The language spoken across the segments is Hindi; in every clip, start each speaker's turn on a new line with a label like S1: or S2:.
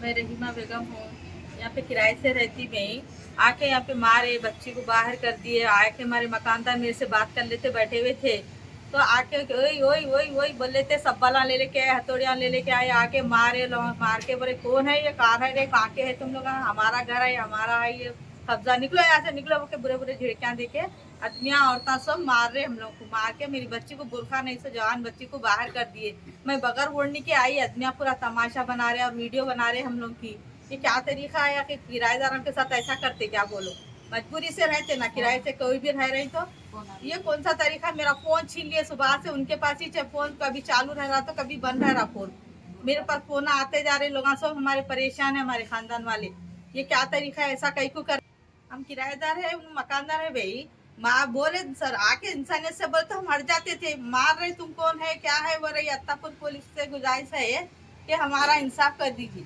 S1: मैं रहीमा बेगम हूँ। यहाँ पे किराए से रहती मैं ही। आके यहाँ पे मारे, बच्ची को बाहर कर दिए। आके हमारे मकानदार मेरे से बात कर लेते, बैठे हुए थे तो आके ओई ओई ओई ओई बोल लेते, सब बला ले लेके आए, हथौड़ियाँ ले लेके आए, आके मारे लोग। मार के बोले कौन है ये, कहाँ है रे, कहाँ के है तुम लोग, हमारा घर है, हमारा है ये कब्जा, निकलो यहाँ से निकलो के बुरे बुरे झिड़कियाँ देके आदमियाँ औरतें सब मार रहे हम लोग को। मार के मेरी बच्ची को, बुरखा नहीं से जवान बच्ची को बाहर कर दिए। मैं बगैर ओढ़नी के आई, आदमियाँ पूरा तमाशा बना रहे और वीडियो बना रहे हम लोग की। ये क्या तरीका है कि किराएदारों के साथ ऐसा करते, क्या बोलो। मजबूरी से रहते ना, किराए से कोई भी रह रही तो ये कौन सा तरीका। मेरा फोन छीन लिए सुबह से, उनके पास ही फोन कभी चालू रह रहा तो कभी बंद रह रहा फोन। मेरे पास फोन आते जा रहे लोग, सब हमारे परेशान है, हमारे खानदान वाले। ये क्या तरीका है, ऐसा कहीं को कर। हम किराएदार है, मकानदार है भाई। माँ बोले सर आके इंसानियत से बोलते हम हट जाते थे। मार रहे तुम कौन है, क्या है, बोल रही। अत्तापुर पुलिस से गुजारिश है कि हमारा इंसाफ कर दीजिए।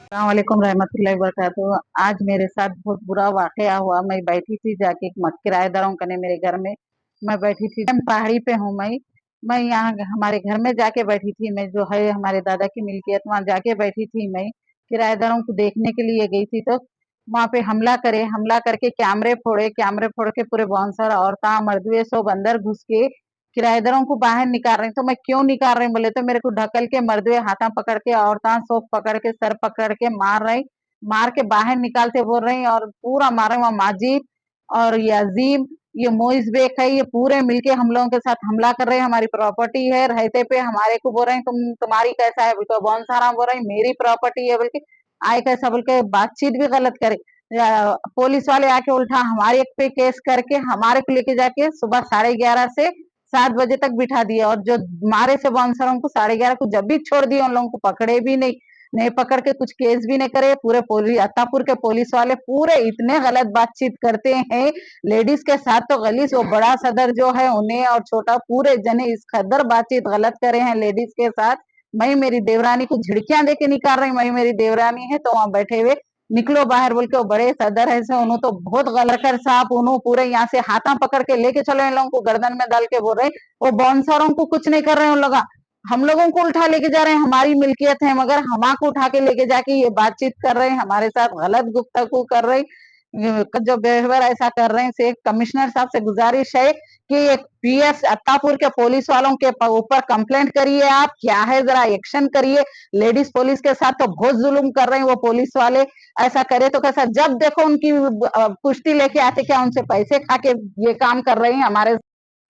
S2: अस्सलामुअलैकुम रहमतुल्लाहि वबरकातुहू। आज मेरे साथ बहुत बुरा वाकया हुआ। मैं बैठी थी जाके किराएदारों कने मेरे घर में। मैं बैठी थी, मैं पहाड़ी पे हूँ। मैं यहाँ हमारे घर में जाके बैठी थी। मैं जो है हमारे दादा की मिल्कियत, वहाँ जाके बैठी थी। मैं किराएदारों को देखने के लिए गई थी, तो वहाँ पे हमला करके कैमरे फोड़ के पूरे बाउंसर औरतां मर्दवे सब अंदर घुस के किराएदारों को बाहर निकाल रहे हैं। तो मैं क्यों निकाल रहे हैं बोले तो मेरे को ढकल के मर्दवे हाथा पकड़ के, औरतां सोप पकड़ के, सर पकड़ के मार रहे, मार के बाहर निकालते बोल रहे हैं और पूरा मार रहे। वहाँ माजिद और ये अजीम, ये मोइस बेक है, ये पूरे मिलके हम लोगों के साथ हमला कर रहे हैं। हमारी प्रॉपर्टी है, रहते पे हमारे को बोल रहे हैं तुम्हारी कैसा है, तो कौन सारा बोल रहे हैं मेरी प्रॉपर्टी है बोल के। आए कैसा बोल के बातचीत भी गलत करे। पुलिस वाले आके उल्टा हमारे पे केस करके हमारे को लेके जाके सुबह 11:30 से 7 बजे तक बिठा दिया। और जो मारे से बाउंसरों को 11:30 को जब भी छोड़ दिए, उन लोगों को पकड़े भी नहीं, नहीं पकड़ के कुछ केस भी नहीं करे। पूरे अत्तापुर के पुलिस वाले पूरे इतने गलत बातचीत करते हैं लेडीज के साथ, तो गलीस वो बड़ा सदर जो है उन्हें और छोटा पूरे जने इस कदर बातचीत गलत करे हैं लेडीज के साथ। मैं मेरी देवरानी को झिड़कियां देके निकाल रही, मैं मेरी देवरानी है तो वहां बैठे हुए निकलो बाहर बोल के वो बड़े सदर है से उन्होंने तो बहुत गलत कर साहब, उन्होंने पूरे यहाँ से हाथा पकड़ के लेके चलो, इन लोगों को गर्दन में डाल के बोल रहे वो बाउंसरों को कुछ नहीं कर रहे हैं। उन लोग हम लोगों को उठा लेके जा रहे हैं, हमारी मिल्कियत है, मगर हमारे को उठा के लेके जाके ये बातचीत कर रहे हैं, हमारे साथ गलत गुफ्तगू कर रहे जो बेहतर ऐसा कर रहे हैं। से कमिश्नर साहब से गुजारिश है कि एक पीएस अत्तापुर के पुलिस वालों के ऊपर कंप्लेंट करिए, आप क्या है जरा एक्शन करिए। लेडीज पुलिस के साथ तो बहुत जुल्म कर रहे हैं वो पुलिस वाले। ऐसा करे तो कैसा, जब देखो उनकी पुष्टि लेके आते क्या उनसे पैसे खा के ये काम कर रहे हैं हमारे।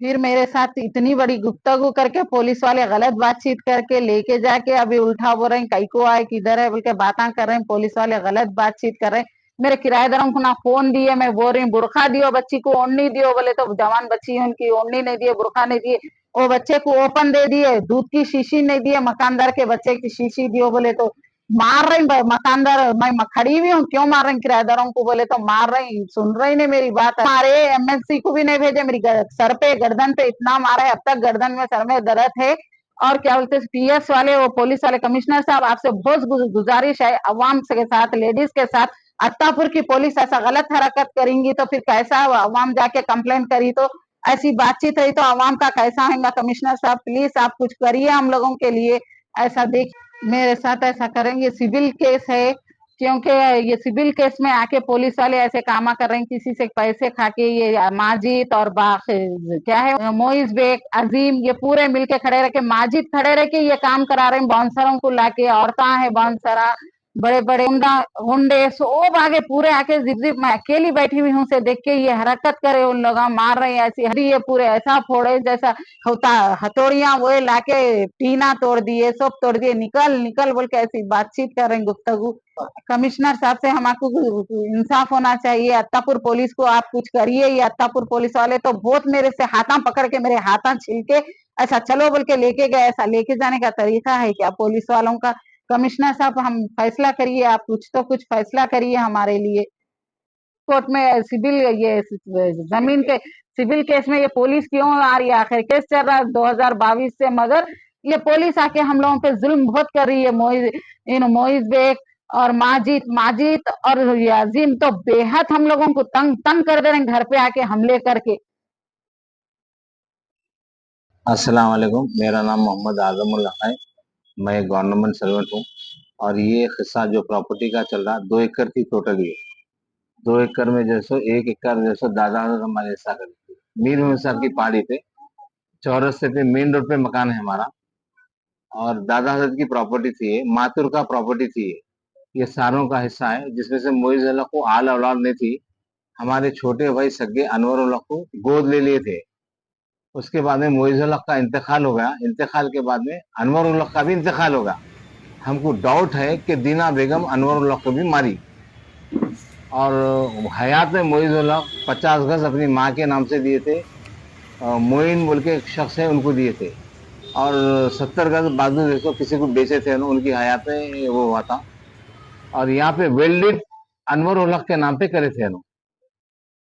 S2: फिर मेरे साथ इतनी बड़ी गुफ्तगू करके पुलिस वाले गलत बातचीत करके लेके जाके अभी उल्टा बोल रहे हैं कई को आए किधर है बोल के बातें कर रहे हैं। पुलिस वाले गलत बातचीत कर रहे हैं। मेरे किराएदारों को ना फोन दिए, मैं बोल रही हूँ बुरखा दियो बच्ची को, ओढ़नी दियो बोले तो जवान बच्ची है उनकी ओढ़नी नहीं दिए, बुरखा नहीं दिए। वो बच्चे को ओपन दे दिए, दूध की शीशी नहीं दिए, मकानदार के बच्चे की शीशी दियो बोले तो मार रही मकानदार। मैं खड़ी हुई हूँ, क्यों मार रही किराएदारों को बोले तो मार रही, सुन रही नहीं मेरी बात। मारे एमएलसी को भी नहीं भेजे, मेरी सर पे गर्दन पे इतना मारा है, अब तक गर्दन में सर में दर्द है। और क्या बोलते पीएस वाले वो पुलिस वाले कमिश्नर साहब आपसे बहुत गुजारिश है, अवाम के साथ लेडीज के साथ अत्तापुर की पुलिस ऐसा गलत हरकत करेंगी तो फिर कैसा अवाम जाके कंप्लेंट करी तो ऐसी बातचीत रही तो अवाम का कैसा होगा। कमिश्नर साहब प्लीज आप कुछ करिए हम लोगों के लिए। ऐसा देख मेरे साथ ऐसा करेंगे, सिविल केस है, क्योंकि ये सिविल केस में आके पुलिस वाले ऐसे कामा कर रहे हैं, किसी से पैसे खा के। ये माजिद और क्या है मोइज बेग अजीम, ये पूरे मिलके खड़े रह के, माजिद खड़े रह के ये काम करा रहे हैं बाउंसरों को लाके। औरता है बाउंसरा, बड़े बड़े हुंडे सब आगे पूरे आके जिप जिप, मैं अकेली बैठी हुई हूँ से देख के ये हरकत करे उन लोग मार रहे हैं ऐसी हरी, ये पूरे ऐसा फोड़े जैसा होता हथौड़ियां वो लाके टीना तोड़ दिए, सब तोड़ दिए, निकल निकल बोल के ऐसी बातचीत कर रहे हैं गुफ्तगू। कमिश्नर साहब से हमको इंसाफ होना चाहिए। अत्तापुर पुलिस को आप कुछ करिए। ये अत्तापुर पुलिस वाले तो बहुत मेरे से हाथा पकड़ के मेरे हाथा छील के ऐसा चलो बोल के लेके गए। ऐसा लेके जाने का तरीका है क्या पुलिस वालों का। कमिश्नर साहब हम फैसला करिए, आप कुछ तो कुछ फैसला करिए हमारे लिए। कोर्ट में सिविल ये जमीन के सिविल केस में ये पुलिस क्यों आ रही है, आखिर केस चल रहा है 2022 से, मगर ये पुलिस आके हम लोगों पे जुल्म बहुत कर रही है। मोइज बेग और माजिद और याजीम तो बेहद हम लोगों को तंग तंग कर दे रहे हैं, घर पे आके हमले करके।
S3: अस्सलाम वालेकुम, मेरा नाम मोहम्मद आजमुल्लाह है। मैं गवर्नमेंट सर्वेंट हूँ। और ये हिस्सा जो प्रॉपर्टी का चल रहा 2 एकड़ थी टोटल। ये 2 एकड़ में जैसो 1 एकड़ जैसो दादा हमारे हिस्सा कर दी थी। मीर सर की पहाड़ी पे चौरस्ते पे मेन रोड पे मकान है हमारा। और दादा हजरत की प्रॉपर्टी थी ये, मातुर का प्रॉपर्टी थी ये सारों का हिस्सा है, जिसमें से मोइज अल्लाह को आल औलाद नहीं थी। हमारे छोटे भाई सगे अनवर उल्लाह को गोद ले लिए थे। उसके बाद में मोइज उल्लाह का इंतकाल हो गया। इंतकाल के बाद में अनवर उल्लाह का भी इंतकाल हो गया। हमको डाउट है कि दीना बेगम अनवर उल्लाह को भी मारी। और हयात में मोइज उल्लाह 50 गज अपनी माँ के नाम से दिए थे। मोइन बोल के एक शख्स है, उनको दिए थे। और 70 गज बाजू देखो किसी को बेचे थे, उनकी हयात में वो हुआ था। और यहाँ पे वेल्डिड अनवर उल्लाह के नाम पे करे थे।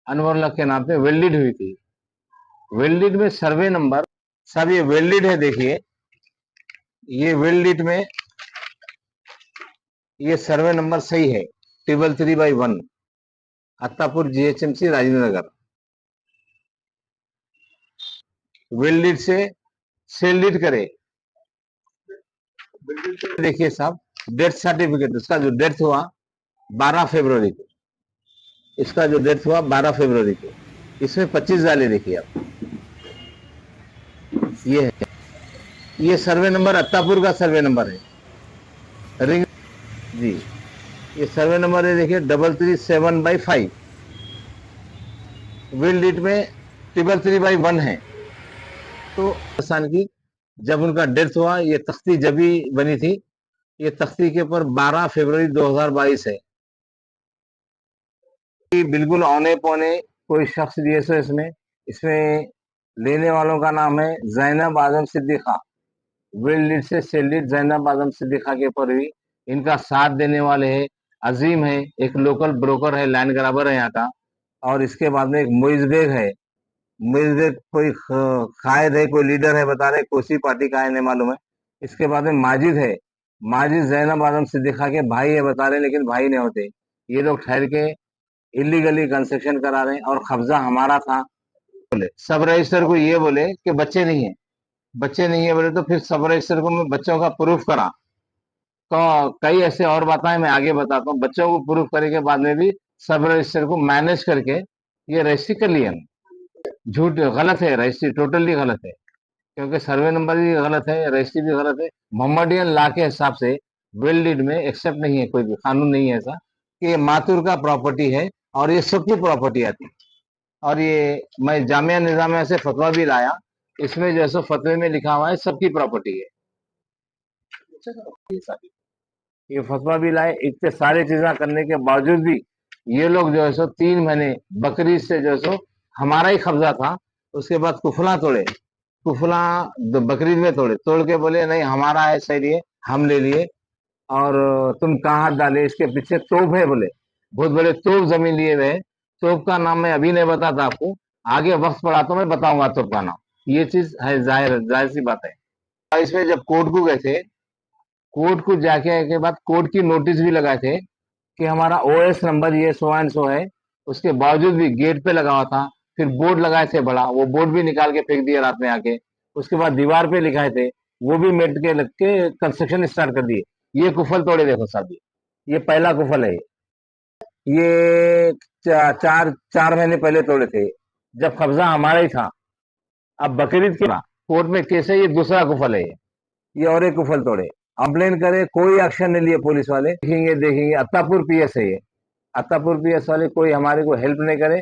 S3: अनवर उल्लाह के नाम पे वेल्डिड हुई थी। वेल्डिड में सर्वे नंबर सब ये वेल्डिड है। देखिए ये वेल्डिड में ये सर्वे नंबर सही है 333/1 अत्तापुर GHMC राजेंद्र नगर। वेल्डिड से सेल्डिड करे। देखिए साहब डेथ सर्टिफिकेट, उसका जो डेथ हुआ 12 फरवरी को, इसका जो डेथ हुआ 12 फरवरी को, इसमें 25 डाले। देखिए आप, ये है, ये सर्वे नंबर अत्तापुर का सर्वे नंबर है रिंग जी। ये सर्वे नंबर है देखिए 337/5। विल में 333/1 है। तो पाकिस्तान की जब उनका डेथ हुआ, ये तख्ती जब भी बनी थी, ये तख्ती के ऊपर 12 फरवरी 2022 है। बिल्कुल औने पौने कोई शख्स दिए सो इसमें इसमें लेने वालों का नाम है जैनब आजम सिद्दीका। वेल्डिड से सेल्डिड जैनब आजम सिद्दीका के ऊपर भी इनका साथ देने वाले है अजीम है, एक लोकल ब्रोकर है, लैंड ग्राबर है यहाँ का। और इसके बाद में एक मोइज बेग है। मोइज बेग कोई कायद है, कोई लीडर है, बता रहे कोसी पार्टी का है, नहीं मालूम है। इसके बाद में माजिद है। माजिद जैनब आजम सिद्दीका के भाई है बता रहे, लेकिन भाई नहीं होते। ये लोग ठहर के इलीगली कंस्ट्रक्शन करा रहे हैं और कब्जा हमारा था। बोले सब रजिस्टर को ये बोले कि बच्चे नहीं है, बच्चे नहीं है बोले तो फिर सब रजिस्टर को मैं बच्चों का प्रूफ करा। तो कई ऐसे और बातें मैं आगे बताता हूँ। बच्चों को प्रूफ करने के बाद में भी सब रजिस्टर को मैनेज करके ये रजिस्ट्री कर लिया। झूठ गलत है, रजिस्ट्री टोटली गलत है, क्योंकि सर्वे नंबर भी गलत है, रजिस्ट्री भी गलत है। मोहम्मदियन ला के हिसाब से वेल्डिड में एक्सेप्ट नहीं है, कोई भी कानून नहीं है ऐसा कि ये मातुर का प्रॉपर्टी है और ये सबकी प्रॉपर्टी आती है। और ये मैं जामिया निजामिया से फतवा भी लाया, इसमें जैसे फतवे में लिखा हुआ है सबकी प्रॉपर्टी है। ये फतवा भी लाए, इतने सारे चीजें करने के बावजूद भी ये लोग जो है सो 3 महीने बकरीद से जो है सो हमारा ही कब्जा था। उसके बाद कुफला तोड़े, कुफला बकरीद में तोड़ के बोले नहीं हमारा है, सही है, हम ले लिए। और तुम कहाँ हाथ डाले, इसके पीछे तोप है बोले, बहुत बड़े तोप जमीन लिए हुए। तोप का नाम मैं अभी नहीं बताता आपको, आगे वक्त पड़ा तो मैं बताऊंगा तोप का नाम। ये चीज है, जाहिर सी बात है। इसमें जब कोर्ट को गए थे, कोर्ट को जाके आने के बाद कोर्ट की नोटिस भी लगाए थे कि हमारा OS नंबर ये सो एंड सो है। उसके बावजूद भी गेट पे लगा हुआ था। फिर बोर्ड लगाए थे बड़ा, वो बोर्ड भी निकाल के फेंक दिया रात में आके। उसके बाद दीवार पे लिखाए थे, वो भी मेट के लग के कंस्ट्रक्शन स्टार्ट कर दिए। ये कुफल तोड़े देखो साहब, ये पहला कुफल है। ये 4 महीने पहले तोड़े थे, जब कब्जा हमारा ही था। अब बकरीद के कोर्ट में केस है, ये दूसरा कुफल है। ये और एक कुफल तोड़े, कंप्लेन करे, कोई एक्शन नहीं लिए पुलिस वाले। देखेंगे अत्तापुर PS है ये, अत्तापुर PS वाले कोई हमारे को हेल्प नहीं करे।